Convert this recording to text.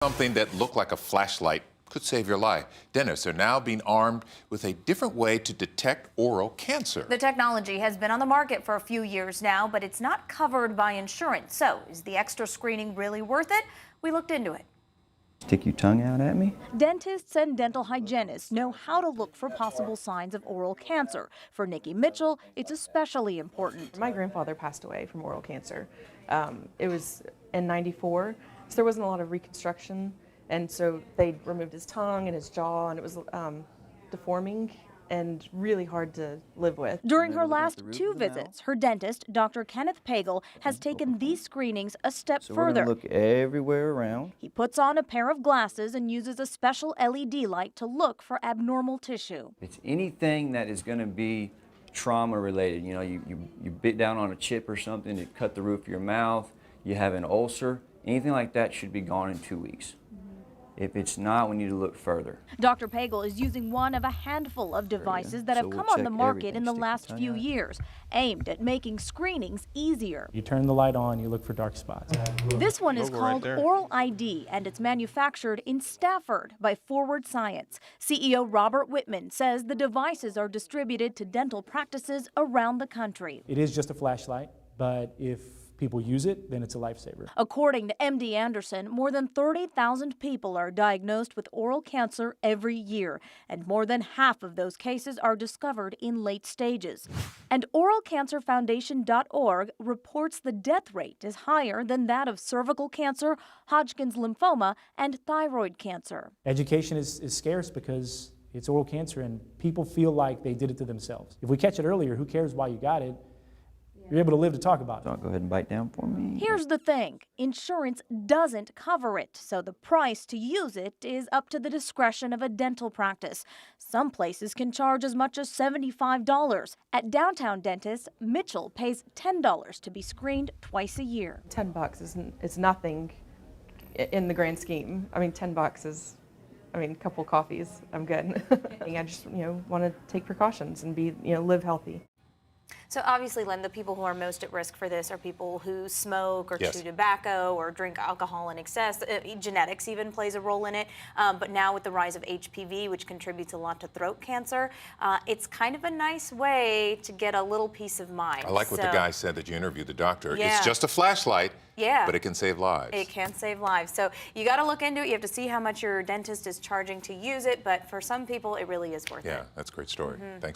Something that looked like a flashlight could save your life. Dentists are now being armed with a different way to detect oral cancer. The technology has been on the market for a few years now, but it's not covered by insurance. So is the extra screening really worth it? We looked into it. Stick your tongue out at me? Dentists and dental hygienists know how to look for possible signs of oral cancer. For Nikki Mitchell, it's especially important. My grandfather passed away from oral cancer. It was in '94, so there wasn't a lot of reconstruction, and so they removed his tongue and his jaw, and it was deforming and really hard to live with. During her last 2 visits, her dentist, Dr. Kenneth Pagel, has taken these screenings a step So further. we're gonna look everywhere around. He puts on a pair of glasses and uses a special LED light to look for abnormal tissue. It's anything that is gonna be trauma related. You know, you bit down on a chip or something, it cut the roof of your mouth, you have an ulcer, anything like that should be gone in 2 weeks. If it's not, we need to look further. Dr. Pagel is using one of a handful of devices that have So we'll come on the check market in the everything. Stick last your few tongue out. years, aimed at making screenings easier. You turn the light on, you look for dark spots. This one is called OralID, and it's manufactured in Stafford by Forward Science. CEO Robert Whitman says the devices are distributed to dental practices around the country. It is just a flashlight, but if people use it, then it's a lifesaver. According to MD Anderson, more than 30,000 people are diagnosed with oral cancer every year, and more than half of those cases are discovered in late stages. And OralCancerFoundation.org reports the death rate is higher than that of cervical cancer, Hodgkin's lymphoma, and thyroid cancer. Education is scarce because it's oral cancer and people feel like they did it to themselves. If we catch it earlier, who cares why you got it? You're able to live to talk about it. So go ahead and bite down for me. Here's the thing, insurance doesn't cover it, so the price to use it is up to the discretion of a dental practice. Some places can charge as much as $75. At Downtown Dentist, Mitchell pays $10 to be screened twice a year. $10 is nothing in the grand scheme. I mean, $10 is, a couple coffees, I'm good. I just, want to take precautions and be, live healthy. So obviously, Len, the people who are most at risk for this are people who smoke or Yes. chew tobacco or drink alcohol in excess. Genetics even plays a role in it. But now with the rise of HPV, which contributes a lot to throat cancer, it's kind of a nice way to get a little peace of mind. I like what the So- guy said that you interviewed the doctor. Yeah. It's just a flashlight, Yeah. but it can save lives. It can save lives. So you got to look into it. You have to see how much your dentist is charging to use it. But for some people, it really is worth it. Yeah, that's a great story. Thanks.